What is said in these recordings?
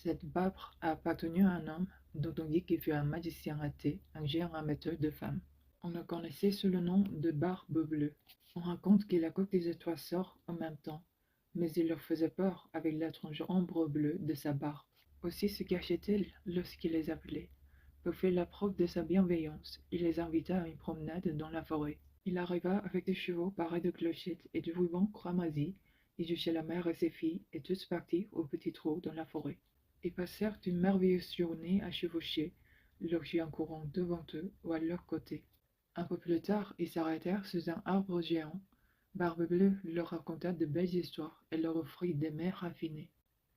Cette barbe a appartenu à un homme dont on dit qu'il fut un magicien raté, un géant amateur de femmes. On le connaissait sous le nom de Barbe Bleue. On raconte qu'il accouplait des trois sorts en même temps, mais il leur faisait peur avec l'étrange ombre bleue de sa barbe. Aussi se cachait-il lorsqu'il les appelait. Pour faire la preuve de sa bienveillance, il les invita à une promenade dans la forêt. Il arriva avec des chevaux parés de clochettes et de rubans cramoisis, et jucha la mère et ses filles, et tous partirent au petit trot dans la forêt. Ils passèrent une merveilleuse journée à chevaucher, leurs chiens courant devant eux ou à leur côté. Un peu plus tard, ils s'arrêtèrent sous un arbre géant. Barbe Bleue leur raconta de belles histoires et leur offrit des mets raffinés.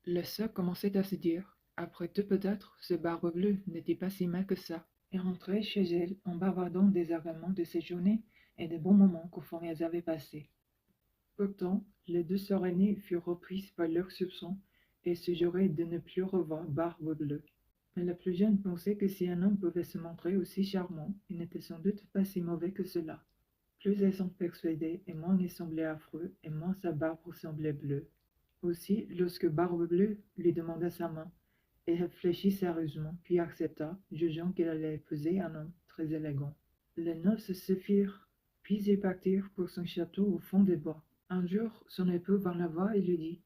Les sœurs commençaient à se dire: après tout, peut-être, ce Barbe Bleue n'était pas si mal que ça, et rentraient chez elles en bavardant des événements de ces journées et des bons moments qu'au elles avaient passés. Pourtant, les deux sœurs aînées furent reprises par leurs soupçons et se juraient de ne plus revoir Barbe Bleue. Mais la plus jeune pensait que si un homme pouvait se montrer aussi charmant, il n'était sans doute pas si mauvais que cela. Plus elles s'en persuadaient, et moins il semblait affreux, et moins sa barbe semblait bleue. Aussi, lorsque Barbe Bleue lui demanda sa main, elle réfléchit sérieusement, puis accepta, jugeant qu'elle allait épouser un homme très élégant. Les noces se firent, puis ils partirent pour son château au fond des bois. Un jour, son époux vint la voir et lui dit: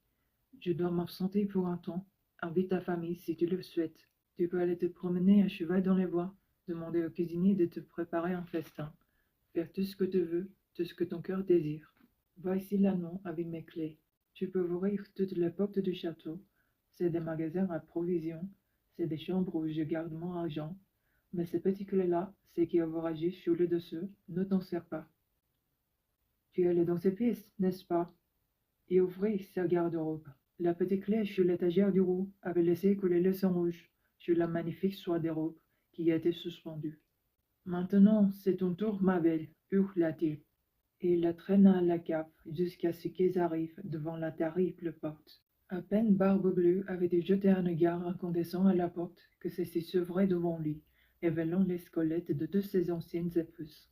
je dois m'absenter pour un temps. Invite ta famille si tu le souhaites. Tu peux aller te promener à cheval dans les bois, demander au cuisinier de te préparer un festin, faire tout ce que tu veux, tout ce que ton cœur désire. Voici l'anneau avec mes clés. Tu peux ouvrir toutes les portes du château. C'est des magasins à provisions, c'est des chambres où je garde mon argent. Mais ces petits clés-là, c'est qui ouvragé sur le dessus, ne t'en sers pas. Tu es allé dans ces pièces, n'est-ce pas? Et ouvrez sa garde-robe. La petite clé sur l'étagère du haut avait laissé couler le sang rouge sur la magnifique soie des robes qui y était suspendue. Maintenant, c'est ton tour, ma belle, hurla-t-il, et il la traîna à la cave jusqu'à ce qu'ils arrivent devant la terrible porte. À peine Barbe Bleue avait jeté un regard incandescent à la porte que celle-ci s'ouvrait devant lui, révélant les squelettes de deux ses anciennes épouses.